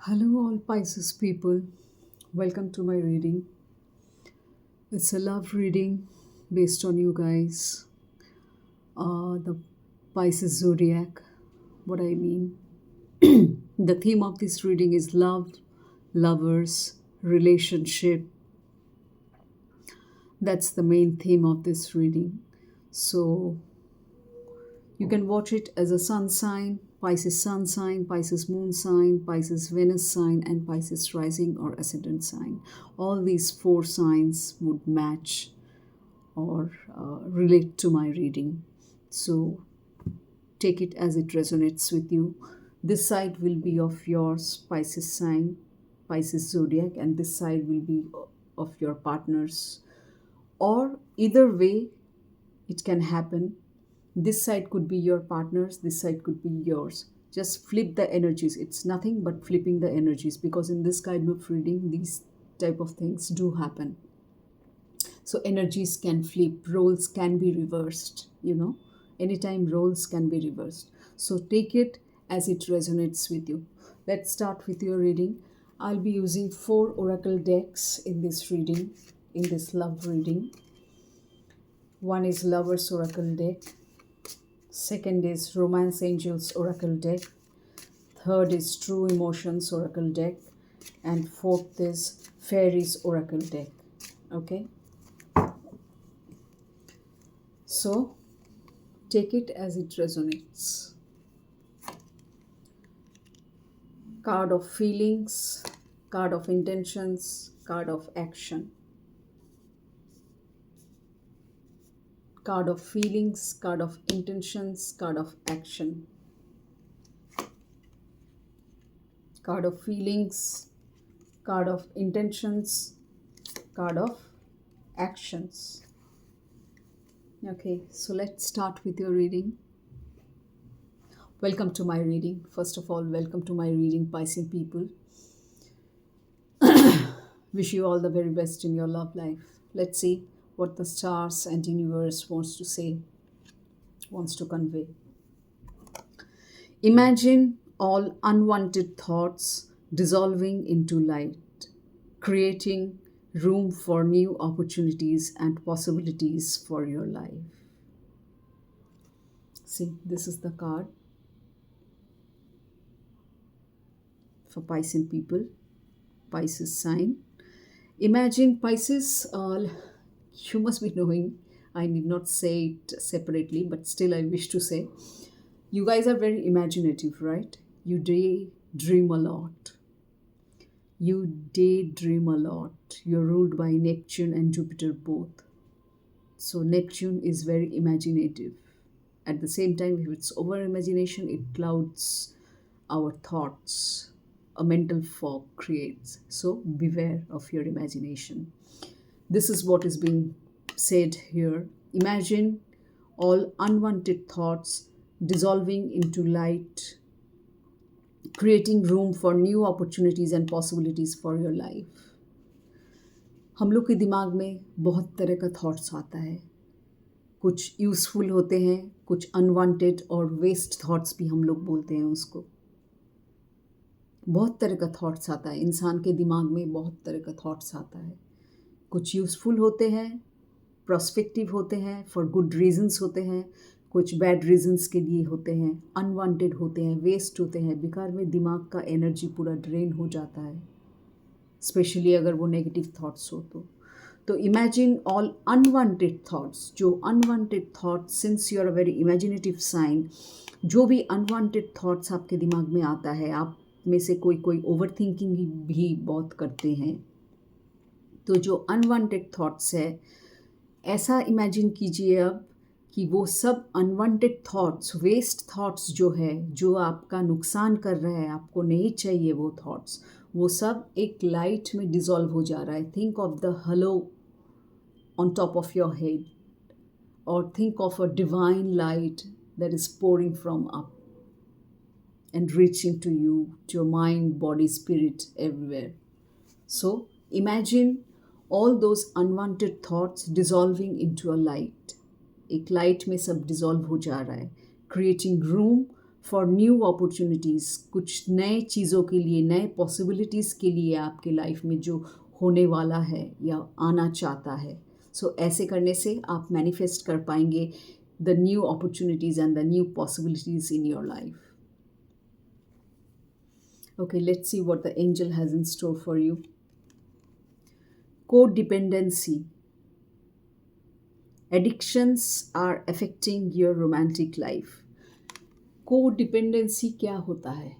Hello, all Pisces people. Welcome to my reading. It's a love reading based on you guys. The Pisces zodiac. What I mean. The theme of this reading is love, lovers, relationship. That's the main theme of this reading. So you can watch it as a sun sign, Pisces sun sign, Pisces moon sign, Pisces Venus sign, and Pisces rising or ascendant sign. All these four signs would match or relate to my reading. So take it as it resonates with you. This side will be of your Pisces sign, Pisces zodiac, and this side will be of your partner's. Or either way, it can happen. This side could be your partner's, this side could be yours. Just flip the energies. It's nothing but flipping the energies, because in this kind of reading, these type of things do happen. So energies can flip, roles can be reversed. Anytime roles can be reversed. So take it as it resonates with you. Let's start with your reading. I'll be using 4 oracle decks in this reading, in this love reading. One is Lover's Oracle deck. Second is Romance Angels Oracle deck. Third is True Emotions Oracle deck. And fourth is Fairies Oracle deck. Okay? So, take it as it resonates. Card of feelings, card of intentions, card of action. Card of feelings, card of intentions, card of action. Card of feelings, card of intentions, card of actions. Okay, so let's start with your reading. Welcome to my reading. First of all, welcome to my reading, Pisces people. Wish you all the very best in your love life. Let's see what the stars and universe wants to say, wants to convey. Imagine all unwanted thoughts dissolving into light, creating room for new opportunities and possibilities for your life. See, this is the card for Pisces people, Pisces sign. Imagine Pisces, you must be knowing, I need not say it separately, but still I wish to say, you guys are very imaginative, right? You daydream a lot. You daydream a lot. You're ruled by Neptune and Jupiter both. So Neptune is very imaginative. At the same time, if it's over imagination, it clouds our thoughts. A mental fog creates. So beware of your imagination. This is what is being said here. Imagine all unwanted thoughts dissolving into light, creating room for new opportunities and possibilities for your life. हम लोग के दिमाग में बहुत तरह का thoughts आता है. कुछ यूज़फुल होते हैं, कुछ अनवांटेड और वेस्ट थॉट्स भी हम लोग बोलते हैं उसको. बहुत तरह का थॉट्स आता है इंसान के दिमाग में. बहुत तरह का थॉट्स आता है. कुछ यूज़फुल होते हैं, प्रोस्पेक्टिव होते हैं, फॉर गुड रीजंस होते हैं, कुछ बैड रीजंस के लिए होते हैं, अनवांटेड होते हैं, वेस्ट होते हैं. बेकार में दिमाग का एनर्जी पूरा ड्रेन हो जाता है, स्पेशली अगर वो नेगेटिव थॉट्स हो तो इमेजिन ऑल अनवांटेड थॉट्स. जो unwanted thoughts, since you are a very imaginative sign, जो भी अनवांटेड थॉट्स आपके दिमाग में आता है, आप में से कोई कोई ओवर थिंकिंग भी बहुत करते हैं, तो जो अनवांटेड थॉट्स है, ऐसा इमेजिन कीजिए अब कि वो सब अनवांटेड थॉट्स, वेस्ट थॉट्स जो है, जो आपका नुकसान कर रहा है, आपको नहीं चाहिए वो थॉट्स, वो सब एक लाइट में डिज़ोल्व हो जा रहा है. Think of the halo on top of your head, और think of a divine light that is pouring from up and reaching to you, to your mind, body, spirit, everywhere. So imagine all those unwanted thoughts dissolving into a light. एक light में सब dissolve हो जा रहा है, creating room for new opportunities, कुछ नए चीज़ों के लिए, नए पॉसिबिलिटीज़ के लिए आपके लाइफ में जो होने वाला है या आना चाहता है। सो ऐसे करने से आप मैनिफेस्ट कर पाएंगे the new opportunities and the new possibilities in your life. Okay, let's see what the angel has in store for you. Codependency. Addictions are affecting your romantic life. Codependency क्या होता है?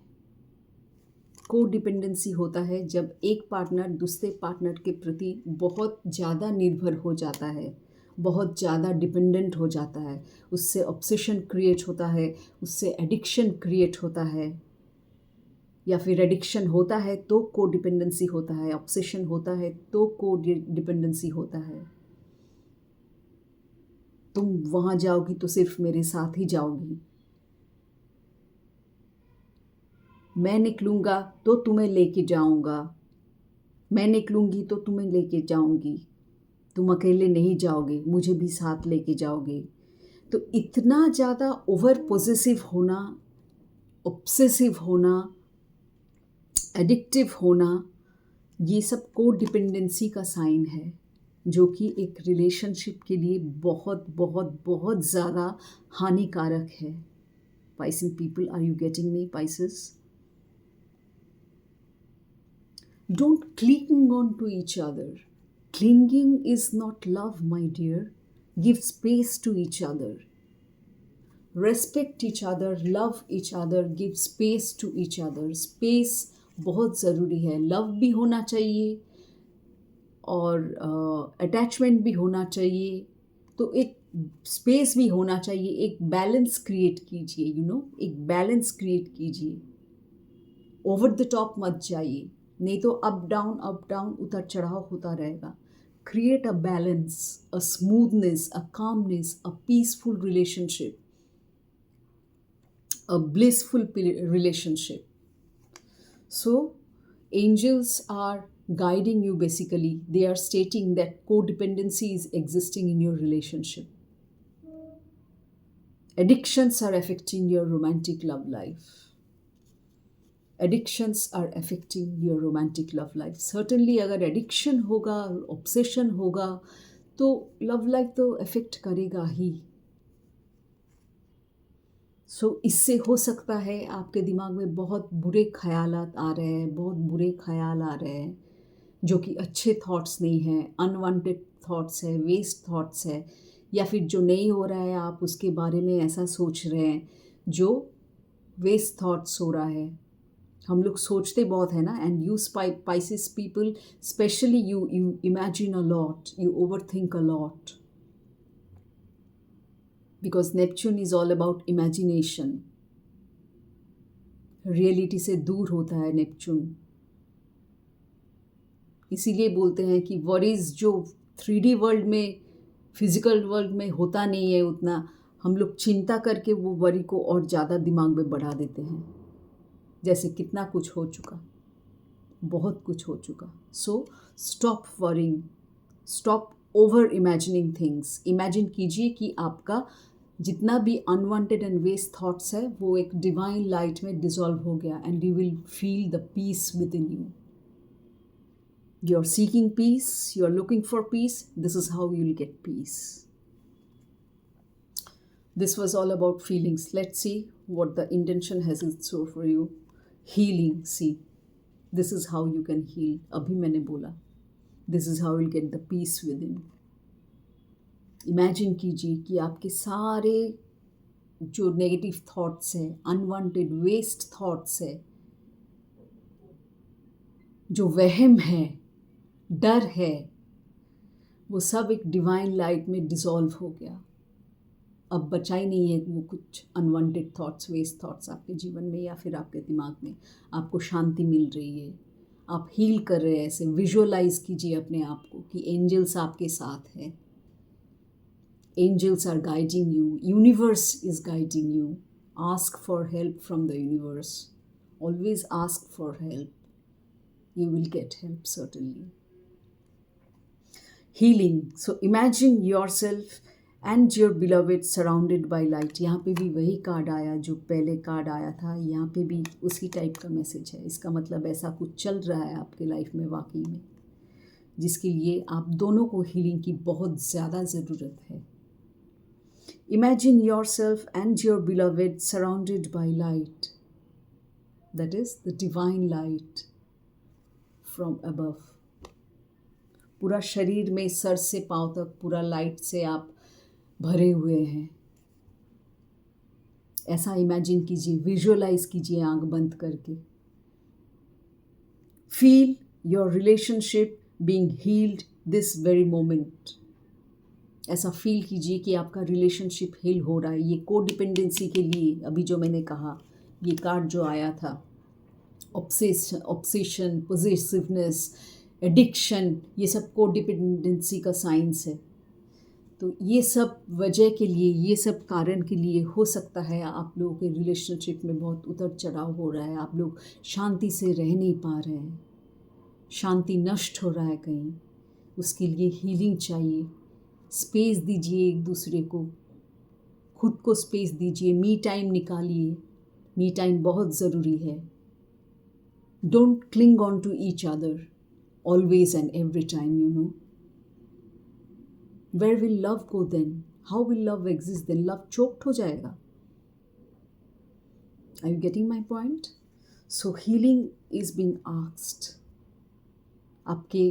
कोडिपेंडेंसी होता है जब एक partner दूसरे partner के प्रति बहुत ज़्यादा निर्भर हो जाता है, बहुत ज़्यादा डिपेंडेंट हो जाता है, उससे ऑब्सेशन क्रिएट होता है, उससे एडिक्शन क्रिएट होता है, या फिर एडिक्शन होता है तो कोडिपेंडेंसी होता है, ऑब्सेशन होता है तो कोडिपेंडेंसी होता है. तुम वहाँ जाओगी तो सिर्फ मेरे साथ ही जाओगी, मैं निकलूँगा तो तुम्हें लेके जाऊँगा, मैं निकलूँगी तो तुम्हें लेके जाऊँगी, तुम अकेले नहीं जाओगे, मुझे भी साथ लेके जाओगे. तो इतना ज़्यादा ओवर पॉसेसिव होना, ऑब्सेसिव होना, एडिक्टिव होना, ये सब कोडिपेंडेंसी का साइन है, जो कि एक रिलेशनशिप के लिए बहुत बहुत बहुत ज़्यादा हानिकारक है. Piscean people, are you getting me, Pisces? Don't cling on to each other. Clinging is not love, my dear. Give space to each other. Respect each other, love each other, give space to each other. Space बहुत ज़रूरी है. Love भी होना चाहिए और attachment भी होना चाहिए, तो एक स्पेस भी होना चाहिए. एक बैलेंस क्रिएट कीजिए, एक बैलेंस क्रिएट कीजिए. ओवर द टॉप मत जाइए, नहीं तो अप डाउन उतर चढ़ाव होता रहेगा. Create a balance, a smoothness, a calmness, a peaceful relationship, a blissful relationship. So, angels are guiding you basically. They are stating that codependency is existing in your relationship. Addictions are affecting your romantic love life. Addictions are affecting your romantic love life. Certainly, अगर addiction होगा, obsession होगा, तो love life तो affect करेगा ही. इससे हो सकता है आपके दिमाग में बहुत बुरे ख्यालात आ रहे हैं, बहुत बुरे ख्याल आ रहे हैं, जो कि अच्छे थॉट्स नहीं हैं, अनवांटेड थॉट्स है, वेस्ट थॉट्स है, या फिर जो नहीं हो रहा है आप उसके बारे में ऐसा सोच रहे हैं जो वेस्ट थॉट्स हो रहा है. हम लोग सोचते बहुत है ना, and you Pisces people specially you imagine a lot, you over think a lot. Because Neptune is all about imagination. Reality से दूर होता है नेपच्यून. इसीलिए बोलते हैं कि वरीज जो 3D वर्ल्ड में, फिजिकल वर्ल्ड में होता नहीं है उतना, हम लोग चिंता करके वो वरी को और ज़्यादा दिमाग में बढ़ा देते हैं. जैसे कितना कुछ हो चुका, बहुत कुछ हो चुका. So stop worrying, stop over imagining things. Imagine कीजिए कि आपका जितना भी अनवांटेड एंड वेस्ट थॉट्स है वो एक डिवाइन लाइट में डिसॉल्व हो गया, and you will feel the peace within you. You are seeking peace, you are looking for peace, this is how you will get peace. This was all about feelings. Let's see what the intention has in store for you. Healing. See, this is how you can heal. Abhi maine bola. This is how you'll get the peace within. Imagine कीजिए कि आपके सारे जो negative thoughts हैं, unwanted waste thoughts है, जो वहम है, डर है, वो सब एक डिवाइन लाइट में डिसॉल्व हो गया. अब बचा ही नहीं है वो कुछ अनवांटेड थॉट्स, वेस्ट थॉट्स आपके जीवन में या फिर आपके दिमाग में. आपको शांति मिल रही है, आप हील कर रहे हैं. ऐसे विजुअलाइज कीजिए अपने आप को कि एंजल्स आपके साथ है. Angels are guiding you. Universe is guiding you. Ask for help from the universe. Always ask for help. You will get help, certainly. Healing. So imagine yourself and your beloved surrounded by light. यहाँ पे भी वही card आया जो पहले card आया था, यहाँ पे भी उसी टाइप का मैसेज है। इसका मतलब ऐसा कुछ चल रहा है आपके लाइफ में वाकई में, जिसके लिए आप दोनों को हीलिंग की बहुत ज़्यादा ज़रूरत है। Imagine your self and your beloved surrounded by light, that is the divine light from above. पूरा शरीर में सर से पांव तक पूरा लाइट से आप भरे हुए हैं। ऐसा इमेजिन कीजिए, विजुअलाइज कीजिए आंख बंद करके। Feel your relationship being healed this very moment. ऐसा फील कीजिए कि आपका रिलेशनशिप हील हो रहा है। ये कोडिपेंडेंसी के लिए अभी जो मैंने कहा, ये कार्ड जो आया था, ऑब्सेशन, पोजेसिवनेस, एडिक्शन, ये सब कोडिपेंडेंसी का साइंस है। तो ये सब वजह के लिए, ये सब कारण के लिए हो सकता है आप लोगों के रिलेशनशिप में बहुत उतर चढ़ाव हो रहा है। आप लोग शांति से रह नहीं पा रहे हैं, शांति नष्ट हो रहा है कहीं। उसके लिए हीलिंग चाहिए। स्पेस दीजिए एक दूसरे को, खुद को स्पेस दीजिए, मी टाइम निकालिए। मी टाइम बहुत ज़रूरी है। Don't cling on to each other always and every time, you know. Where will love go then? How will love exist then? Love choked हो जाएगा। Are you getting my point? So healing is being asked. आपके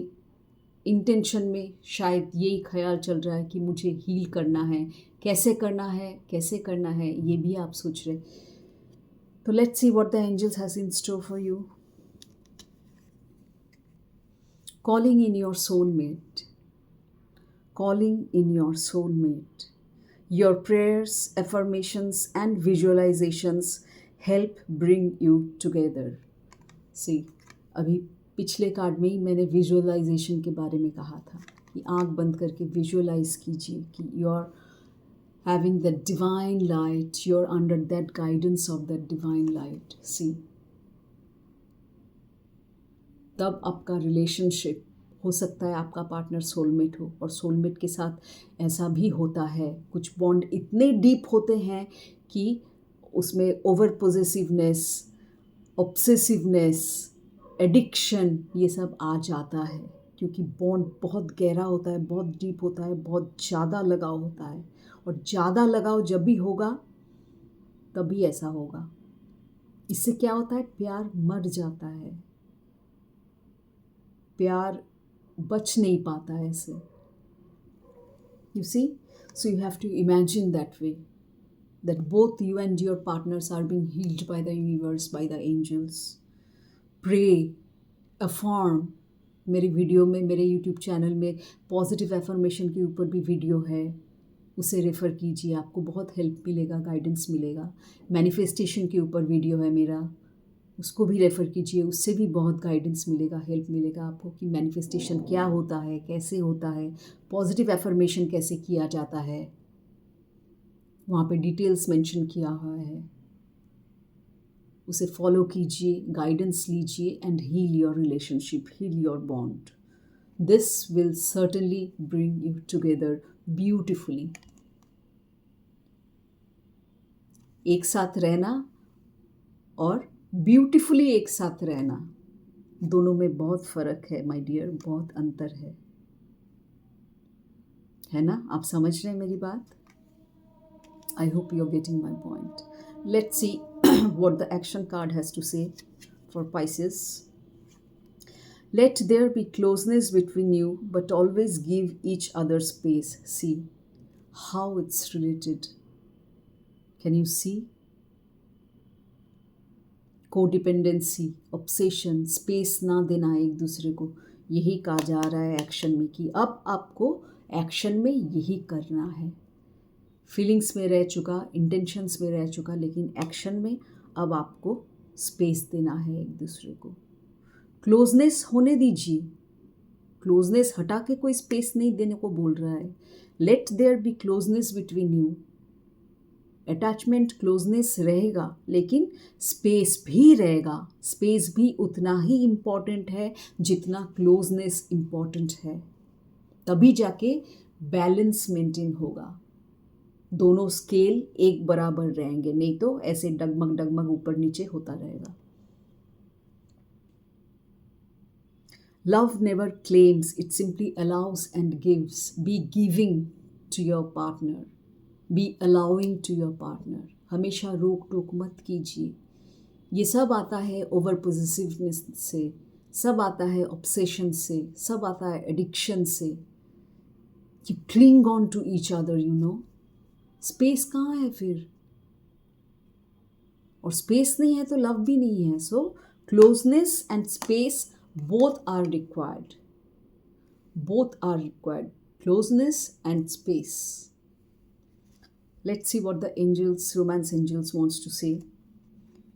intention में शायद यही ख्याल चल रहा है कि मुझे हील करना है, कैसे करना है, कैसे करना है, ये भी आप सोच रहे। तो let's see what the angels has in store for you. Calling in your soulmate. Calling in your soulmate. Your prayers, affirmations and visualizations help bring you together. See, अभी पिछले कार्ड में ही मैंने विजुअलाइजेशन के बारे में कहा था कि आंख बंद करके विजुअलाइज कीजिए कि you are having that divine light, you are under that guidance of that divine light. See, तब आपका रिलेशनशिप हो सकता है, आपका पार्टनर सोलमेट हो। और सोलमेट के साथ ऐसा भी होता है, कुछ बॉन्ड इतने डीप होते हैं कि उसमें ओवर पोजेसिवनेस, ऑब्सेसिवनेस, एडिक्शन, ये सब आ जाता है, क्योंकि बॉन्ड बहुत गहरा होता है, बहुत डीप होता है, बहुत ज़्यादा लगाव होता है। और ज़्यादा लगाव जब भी होगा तभी ऐसा होगा। इससे क्या होता है, प्यार मर जाता है, प्यार बच नहीं पाता है ऐसे। You see, so you have to imagine that way, that both you and your partners are being healed by the universe, by the angels. Pray, affirm. मेरी वीडियो में, मेरे यूट्यूब चैनल में पॉजिटिव एफर्मेशन के ऊपर भी video है, उसे refer कीजिए, आपको बहुत हेल्प मिलेगा, गाइडेंस मिलेगा। मैनिफेस्टेशन के ऊपर वीडियो है मेरा, उसको भी रेफ़र कीजिए, उससे भी बहुत गाइडेंस मिलेगा, हेल्प मिलेगा आपको कि मैनिफेस्टेशन क्या होता है, कैसे होता है, पॉजिटिव एफर्मेशन कैसे किया जाता है, वहाँ पे डिटेल्स मेंशन किया हुआ है। उसे फॉलो कीजिए, गाइडेंस लीजिए and heal your relationship, heal your bond. This will certainly bring you together beautifully. एक साथ रहना और ब्यूटीफुली एक साथ रहना, दोनों में बहुत फ़र्क है माय डियर, बहुत अंतर है ना? आप समझ रहे हैं मेरी बात? I hope you are getting my point. Let's see what the action card has to say for pieces. Let there be closeness between you but always give each other space. See how it's related, can you see? Codependency, obsession, space ना देना एक दूसरे को, यही कहा जा रहा है एक्शन में कि अब आपको एक्शन में यही करना है। फीलिंग्स में रह चुका, इंटेंशंस में रह चुका, लेकिन एक्शन में अब आपको स्पेस देना है एक दूसरे को। क्लोजनेस होने दीजिए, क्लोजनेस हटा के कोई स्पेस नहीं देने को बोल रहा है। Let there be closeness between you. Attachment, closeness रहेगा, लेकिन स्पेस भी रहेगा। स्पेस भी उतना ही इम्पॉर्टेंट है जितना क्लोजनेस इम्पॉर्टेंट है, तभी जाके बैलेंस मेंटेन होगा। दोनों स्केल एक बराबर रहेंगे, नहीं तो ऐसे डगमग डगमग ऊपर नीचे होता रहेगा। Love never claims, it simply allows and gives. Be giving to your partner. Be allowing to your partner. हमेशा रोक टोक मत कीजिए। ये सब आता है ओवर पोजेसिवनेस से, सब आता है ऑब्सेशन से, सब आता है एडिक्शन से। You cling on to each other, you know. Space कहाँ है फिर? और स्पेस नहीं है तो लव भी नहीं है। So closeness and space both are required. Both are required. Closeness and space. Let's see what the angels, romance angels, wants to say.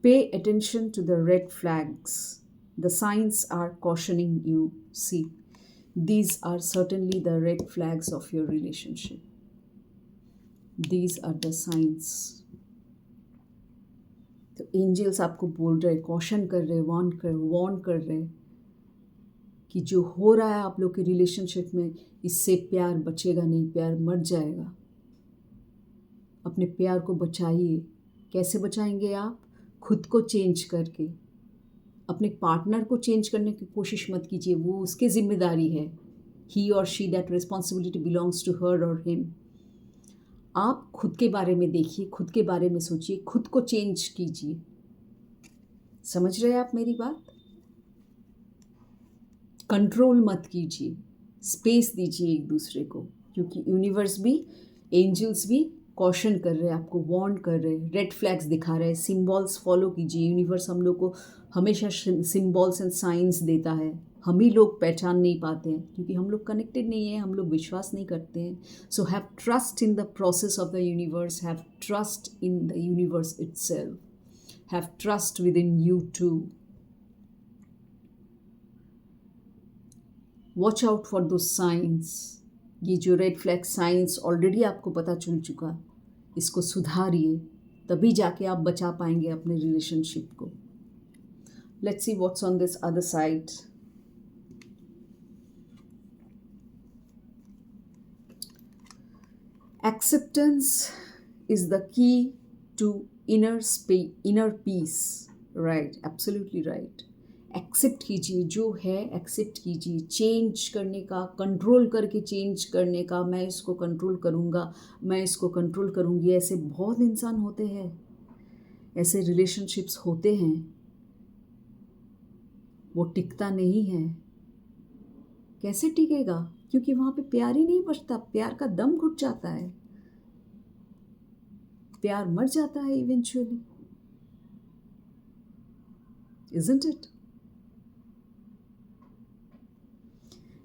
Pay attention to the red flags. The signs are cautioning you. See, these are certainly the red flags of your relationship. These are the signs. तो angels आपको बोल रहे, caution कर रहे, warn कर रहे कि जो हो रहा है आप लोग के रिलेशनशिप में, इससे प्यार बचेगा नहीं, प्यार मर जाएगा। अपने प्यार को बचाइए। कैसे बचाएंगे आप? खुद को चेंज करके। अपने पार्टनर को चेंज करने की कोशिश मत कीजिए, वो उसकी जिम्मेदारी है। ही और she, that responsibility belongs to her और हिम। आप खुद के बारे में देखिए, खुद के बारे में सोचिए, खुद को चेंज कीजिए। समझ रहे हैं आप मेरी बात? कंट्रोल मत कीजिए, स्पेस दीजिए एक दूसरे को, क्योंकि यूनिवर्स भी, एंजल्स भी कॉशन कर रहे हैं, आपको वार्न कर रहे हैं, रेड फ्लैग्स दिखा रहे हैं। सिंबल्स फॉलो कीजिए। यूनिवर्स हम लोग को हमेशा सिंबल्स एंड साइंस देता है। हम ही लोग पहचान नहीं पाते हैं क्योंकि हम लोग कनेक्टेड नहीं हैं, हम लोग विश्वास नहीं करते हैं। So have trust in the process of the universe, have trust in the universe itself, have trust within you too. Watch out for those signs. ये जो रेड फ्लैग साइंस ऑलरेडी आपको पता चल चुका, इसको सुधारिए, तभी जाके आप बचा पाएंगे अपने रिलेशनशिप को। Let's see what's on this other side. Acceptance is the key to inner peace. Right, absolutely right. Accept कीजिए, जो है एक्सेप्ट कीजिए। चेंज करने का, कंट्रोल करके चेंज करने का, मैं इसको कंट्रोल करूँगा, मैं इसको कंट्रोल करूँगी, ऐसे बहुत इंसान होते हैं, ऐसे रिलेशनशिप्स होते हैं, वो टिकता नहीं है। कैसे टिकेगा? क्योंकि वहाँ पे प्यार ही नहीं बचता, प्यार का दम घुट जाता है, प्यार मर जाता है eventually, isn't it?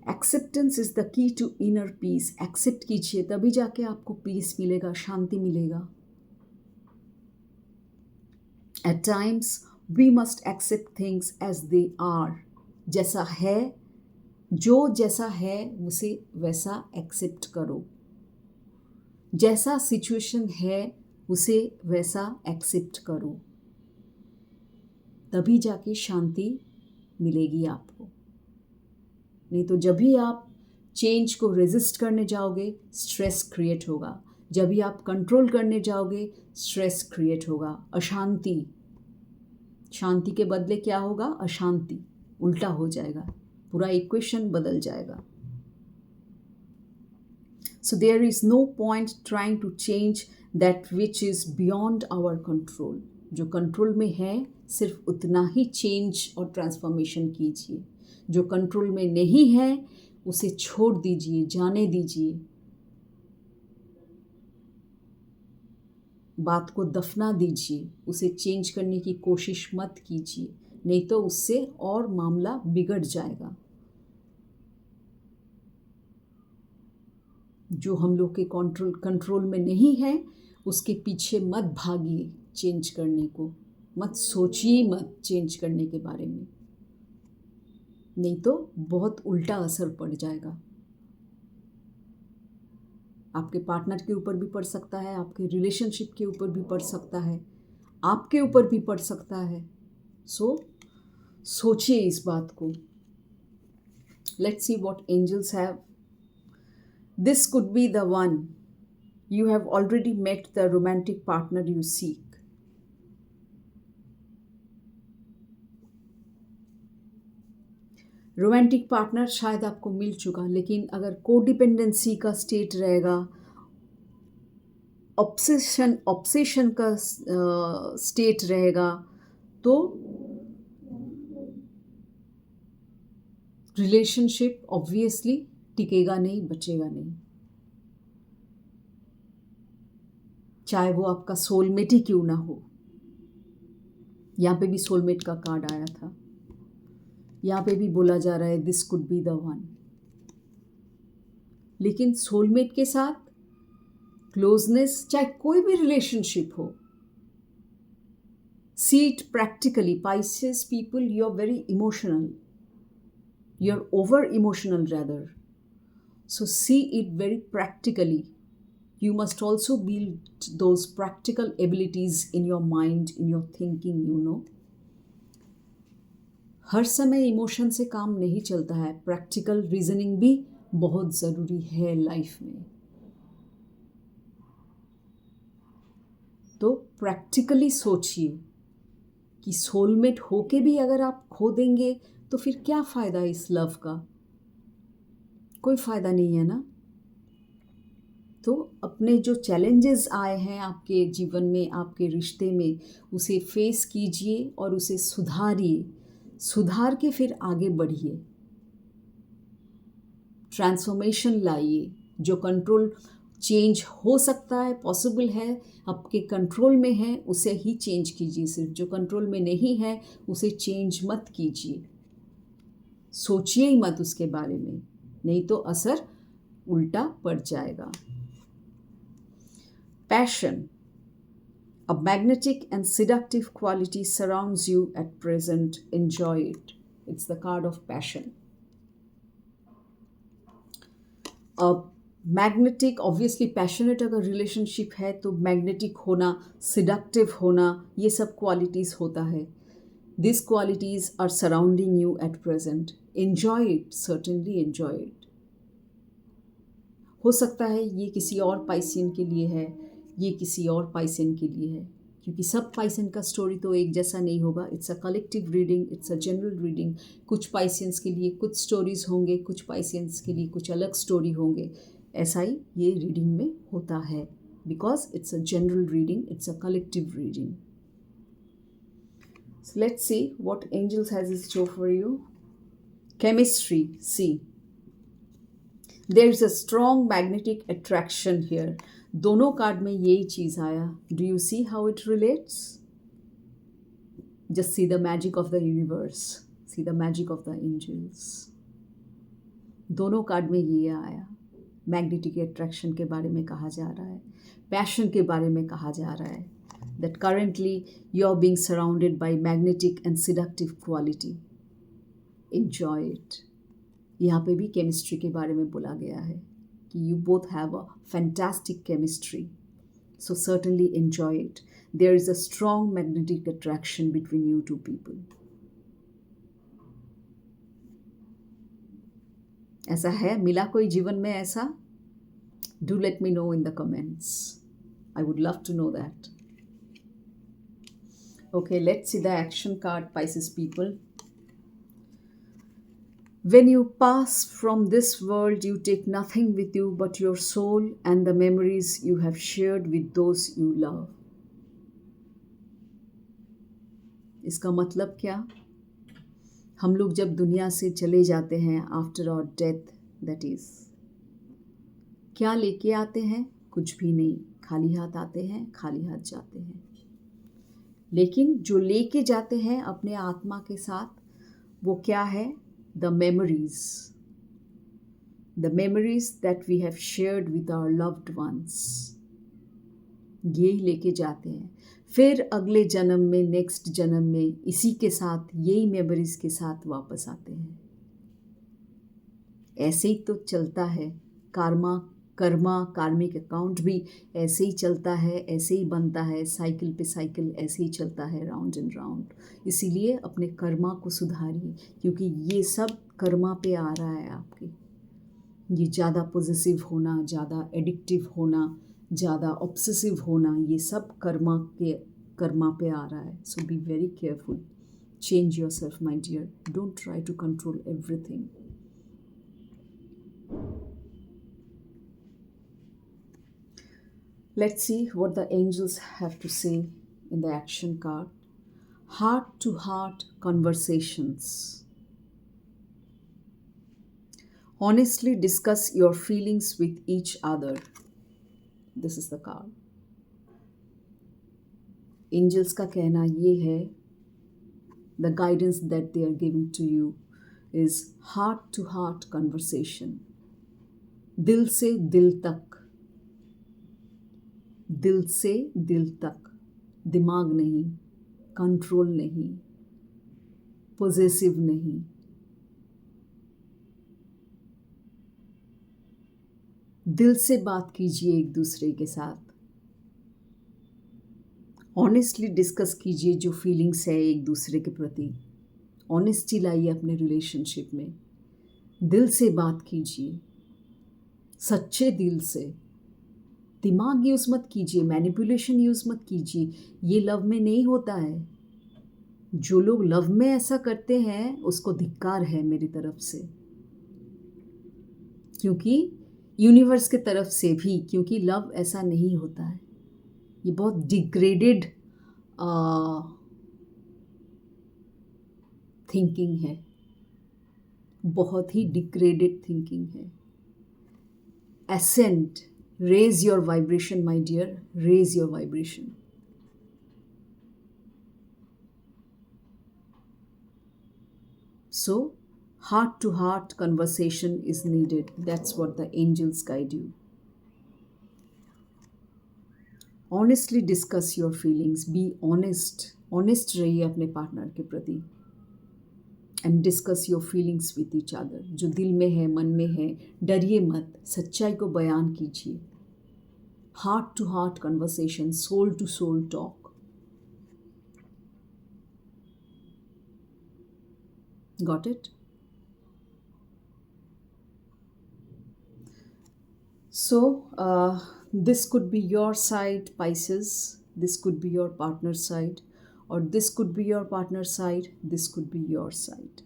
Acceptance is the key to inner peace. Accept कीजिए, तभी जाके आपको पीस मिलेगा, शांति मिलेगा। At times we must accept things as they are. जैसा है, जो जैसा है उसे वैसा एक्सेप्ट करो। जैसा सिचुएशन है उसे वैसा एक्सेप्ट करो, तभी जाके शांति मिलेगी आपको। नहीं तो जब भी आप चेंज को रेजिस्ट करने जाओगे, स्ट्रेस क्रिएट होगा। जब भी आप कंट्रोल करने जाओगे, स्ट्रेस क्रिएट होगा, अशांति। शांति के बदले क्या होगा? अशांति। उल्टा हो जाएगा, पूरा इक्वेशन बदल जाएगा। So there is no point trying to change that which is beyond our control. जो कंट्रोल में है, सिर्फ उतना ही चेंज और ट्रांसफॉर्मेशन कीजिए। जो कंट्रोल में नहीं है उसे छोड़ दीजिए, जाने दीजिए, बात को दफना दीजिए, उसे चेंज करने की कोशिश मत कीजिए, नहीं तो उससे और मामला बिगड़ जाएगा। जो हम लोग के कंट्रोल में नहीं है उसके पीछे मत भागिए, चेंज करने को मत सोचिए, मत चेंज करने के बारे में, नहीं तो बहुत उल्टा असर पड़ जाएगा। आपके पार्टनर के ऊपर भी पड़ सकता है, आपके रिलेशनशिप के ऊपर भी पड़ सकता है, आपके ऊपर भी पड़ सकता है। सो सोचिए इस बात को। Let's see what angels have. This could be the one You have already met the romantic partner you seek. Romantic partner शायद आपको मिल चुका, लेकिन अगर कोडिपेंडेंसी का स्टेट रहेगा, ऑब्सेशन का स्टेट रहेगा, तो रिलेशनशिप ऑब्वियसली टिकेगा नहीं, बचेगा नहीं, चाहे वो आपका सोलमेट ही क्यों ना हो। यहाँ पे भी सोलमेट का कार्ड आया था, यहाँ पे भी बोला जा रहा है this could be the one. लेकिन सोलमेट के साथ क्लोजनेस, चाहे कोई भी रिलेशनशिप हो, see it practically. Pisces people, you're very emotional, you're over emotional rather, so see it very practically. You must also build those practical abilities in your mind, in your thinking, you know. हर समय emotion से काम नहीं चलता है, practical reasoning भी बहुत ज़रूरी है लाइफ में। तो प्रैक्टिकली सोचिए कि सोलमेट होके भी अगर आप खो देंगे तो फिर क्या फ़ायदा इस लव का? कोई फ़ायदा नहीं है ना। तो अपने जो चैलेंजेस आए हैं आपके जीवन में, आपके रिश्ते में, उसे फेस कीजिए और उसे सुधारिए, सुधार के फिर आगे बढ़िए, ट्रांसफॉर्मेशन लाइए। जो कंट्रोल चेंज हो सकता है, पॉसिबल है, आपके कंट्रोल में है, उसे ही चेंज कीजिए। सिर्फ जो कंट्रोल में नहीं है उसे चेंज मत कीजिए, सोचिए ही मत उसके बारे में, नहीं तो असर उल्टा पड़ जाएगा। Passion, a magnetic and seductive quality surrounds you at present. Enjoy it. It's the card of passion. Magnetic, obviously passionate अगर रिलेशनशिप है तो मैग्नेटिक होना, सिडक्टिव होना, ये सब क्वालिटीज़ होता है। This qualities are surrounding you at present. Enjoy it, certainly enjoy it. हो सकता है ये किसी और पाइसियन के लिए है, ये किसी और पाइसियन के लिए है, क्योंकि सब पाइसियन का स्टोरी तो एक जैसा नहीं होगा। It's a collective reading, it's a general reading. कुछ पाइसियंस के लिए कुछ स्टोरीज होंगे, कुछ पाइसियंस के लिए कुछ अलग स्टोरी होंगे। ऐसा ही ये रीडिंग में होता है, because it's a general reading, it's a collective reading. So let's see what angels has in store for you. Chemistry, see. There is a strong magnetic attraction here. दोनों कार्ड में यही चीज़ आया। Do you see how it relates? Just see the magic of the universe. See the magic of the angels. दोनों card में ये आया। Magnetic attraction के बारे में कहा जा रहा है, पैशन के बारे में कहा जा रहा है। That currently you are being surrounded by magnetic and seductive quality. Enjoy it. यहाँ पे भी केमिस्ट्री के बारे में बोला गया है कि you both have a fantastic chemistry. So certainly enjoy it. There is a strong magnetic attraction between you two people. ऐसा है, मिला कोई जीवन में ऐसा? Do let me know in the comments. I would love to know that. Okay, let's see the action card, Pisces people. When you pass from this world, you take nothing with you but your soul and the memories you have shared with those you love. इसका मतलब क्या? हम लोग जब दुनिया से चले जाते हैं, after our death that is, क्या लेके आते हैं? कुछ भी नहीं, खाली हाथ आते हैं, खाली हाथ जाते हैं। लेकिन जो लेके जाते हैं अपने आत्मा के साथ, वो क्या है? The memories that we have shared with our loved ones. ये लेके जाते हैं, फिर अगले जन्म में, नेक्स्ट जन्म में इसी के साथ, यही मेमोरीज के साथ वापस आते हैं। ऐसे ही तो चलता है कर्मा, कार्मिक अकाउंट भी ऐसे ही चलता है, ऐसे ही बनता है, साइकिल पे साइकिल ऐसे ही चलता है, राउंड एंड राउंड। इसीलिए अपने कर्मा को सुधारिए, क्योंकि ये सब कर्मा पे आ रहा है आपके। ये ज़्यादा पॉजिटिव होना, ज़्यादा एडिक्टिव होना, ज़्यादा ऑब्सेसिव होना, ये सब कर्मा पे आ रहा है. So be very careful. Change yourself my dear. Don't try to control everything. Let's see what the angels have to say in the action card. Heart to heart conversations. Honestly discuss your feelings with each other. This is the card. Angels का कहना ये है, the guidance that they are giving to you is heart to heart conversation. दिल से दिल तक, दिल से दिल तक, दिमाग नहीं, कंट्रोल नहीं, पॉजेसिव नहीं. दिल से बात कीजिए एक दूसरे के साथ. ऑनेस्टली डिस्कस कीजिए जो फीलिंग्स है एक दूसरे के प्रति. ऑनेस्टी लाइए अपने रिलेशनशिप में. दिल से बात कीजिए, सच्चे दिल से. दिमाग यूज़ मत कीजिए, मैनिपुलेशन यूज़ मत कीजिए. ये लव में नहीं होता है. जो लोग लव में ऐसा करते हैं उसको धिक्कार है मेरी तरफ से, क्योंकि यूनिवर्स के तरफ से भी, क्योंकि लव ऐसा नहीं होता है. ये बहुत डिग्रेडेड थिंकिंग है, बहुत ही डिग्रेडेड थिंकिंग है. Ascend, raise your vibration my dear, raise your vibration. So heart to heart conversation is needed. That's what the angels guide you. Honestly discuss your feelings. Be honest. Honest रहिए अपने partner के प्रति. And discuss your feelings with each other. जो दिल में है, मन में है, डरिए मत. सच्चाई को बयान कीजिए. Heart to heart conversation, soul to soul talk. Got it? So, this could be your side, Pisces. This could be your partner's side. Or this could be your partner's side. This could be your side.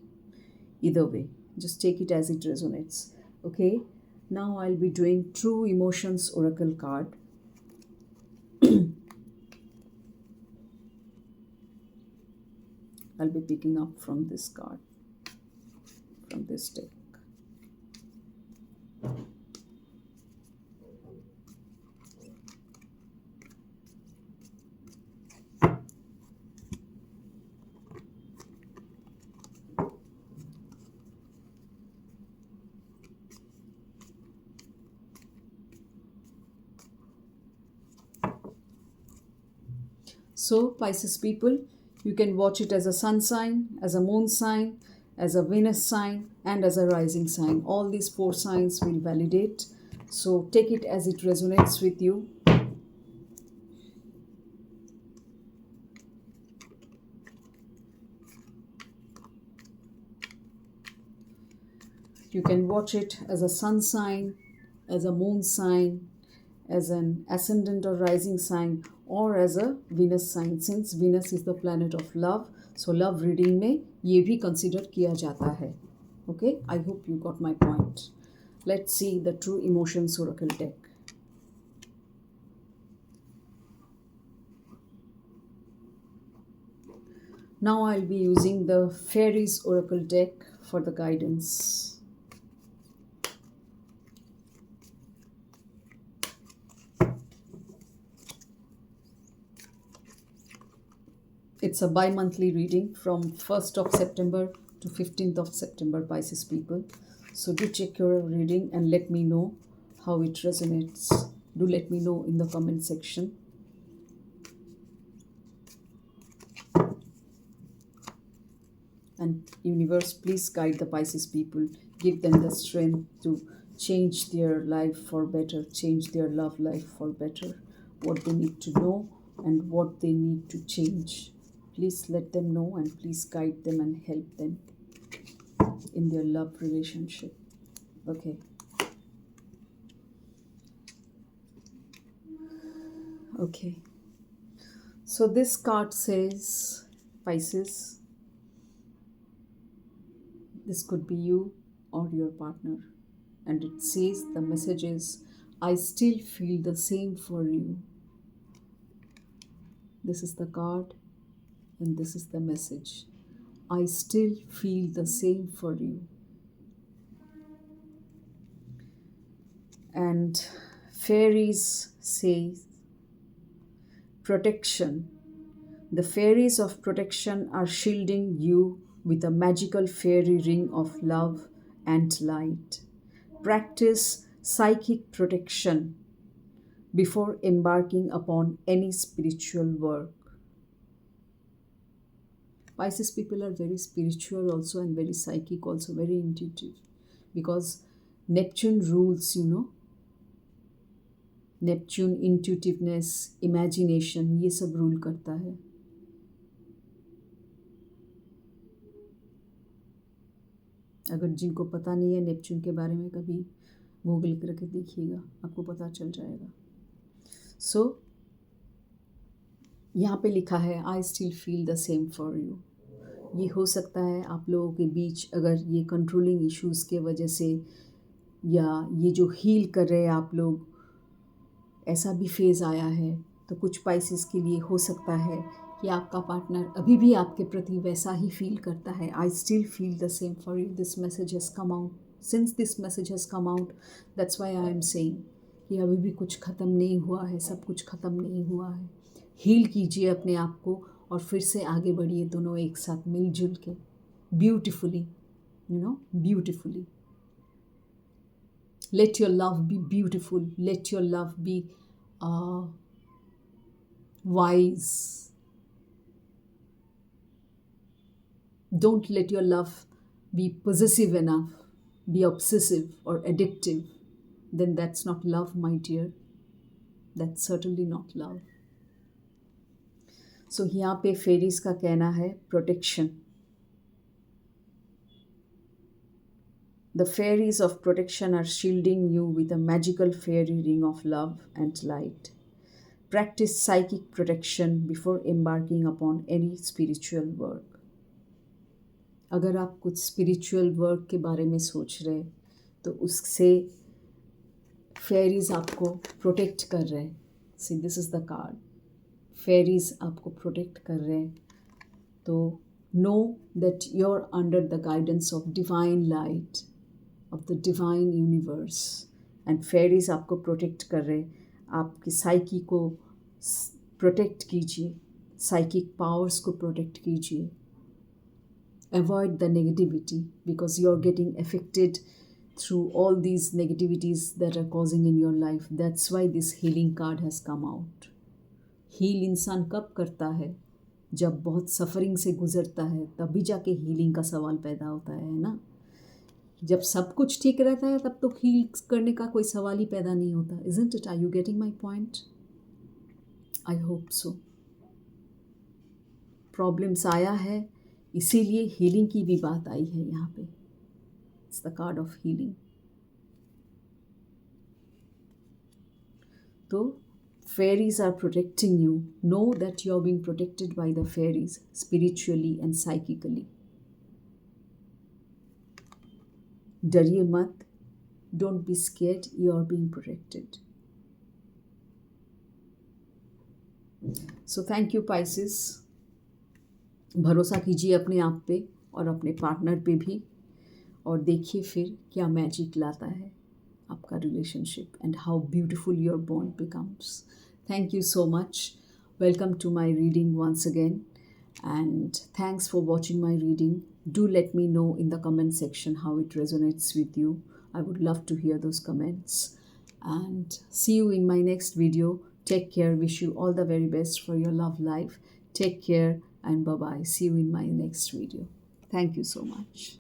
Either way, just take it as it resonates. Okay? Now I'll be doing True Emotions Oracle card. I'll be picking up from this card, from this deck. So, Pisces people, you can watch it as a sun sign, as a moon sign, as a Venus sign, and as a rising sign. All these 4 signs will validate. So, take it as it resonates with you. You can watch it as a sun sign, as a moon sign, as an ascendant or rising sign, or as a Venus sign, since Venus is the planet of love. So love reading में ये भी consider किया जाता है. Okay, I hope you got my point. Let's see the True Emotions Oracle deck. Now I'll be using the Fairies Oracle deck for the guidance. It's a bi-monthly reading from 1st of September to 15th of September, Pisces people. So do check your reading and let me know how it resonates. Do let me know in the comment section. And universe, please guide the Pisces people. Give them the strength to change their life for better, change their love life for better. What they need to know and what they need to change. Please let them know and please guide them and help them in their love relationship. Okay. Okay. So this card says, Pisces, this could be you or your partner. And it says the message is, I still feel the same for you. This is the card and this is the message. I still feel the same for you. And fairies say protection. The fairies of protection are shielding you with a magical fairy ring of love and light. Practice psychic protection before embarking upon any spiritual work. Pisces people are very spiritual also and very psychic also, very intuitive, because Neptune rules, Neptune intuitiveness imagination ये सब rule करता है. अगर जिनको पता नहीं है Neptune के बारे में, कभी गूगल करके देखिएगा, आपको पता चल जाएगा. सो यहाँ पे लिखा है I still feel the same for you. ये हो सकता है आप लोगों के बीच, अगर ये कंट्रोलिंग इश्यूज़ के वजह से या ये जो हील कर रहे हैं आप लोग, ऐसा भी फेज़ आया है, तो कुछ पाइसेस के लिए हो सकता है कि आपका पार्टनर अभी भी आपके प्रति वैसा ही फील करता है. I still feel the same for you. This message has come out. Since this message has come out, that's why I am saying कि अभी भी कुछ ख़त्म नहीं हुआ है, सब कुछ ख़त्म नहीं हुआ है. हील कीजिए अपने आप को और फिर से आगे बढ़िए, दोनों एक साथ मिलजुल के, beautifully, beautifully. Let your love be beautiful. Let your love be wise. Don't let your love be possessive enough, be obsessive or addictive. Then that's not love, my dear. That's certainly not love. So यहाँ पे fairies का कहना है protection. The fairies of protection are shielding you with a magical fairy ring of love and light. Practice psychic protection before embarking upon any spiritual work. अगर आप कुछ spiritual work के बारे में सोच रहे तो उससे फेरीज आपको प्रोटेक्ट कर रहे हैं. See this is the card. Fairies आपको प्रोटेक्ट कर रहे हैं. तो know that you are under the guidance of divine light, of the divine universe. And fairies आपको प्रोटेक्ट कर रहे. आपकी साइकी को प्रोटेक्ट कीजिए, साइकिक पावर्स को प्रोटेक्ट कीजिए. Avoid the negativity because you are getting affected through all these negativities that are causing in your life. That's why this healing card has come out. Heal इंसान कब करता है? जब बहुत suffering से गुज़रता है, तभी जाके हीलिंग का सवाल पैदा होता है ना. जब सब कुछ ठीक रहता है तब तो हील करने का कोई सवाल ही पैदा नहीं होता. Isn't it? Are you getting my point? I hope so. Problems आया है, इसीलिए हीलिंग की भी बात आई है यहाँ पे. It's the card of healing. तो fairies are protecting you. Know that you are being protected by the fairies spiritually and psychically. डरिए मत. Don't be scared. You are being protected. So thank you Pisces. भरोसा कीजिए अपने आप पे और अपने पार्टनर पे भी, और देखिए फिर क्या मैजिक लाता है आपका relationship and how beautiful your bond becomes. Thank you so much. Welcome to my reading once again, and thanks for watching my reading. Do let me know in the comment section how it resonates with you. I would love to hear those comments, and see you in my next video. Take care. Wish you all the very best for your love life. Take care and bye bye. See you in my next video. Thank you so much.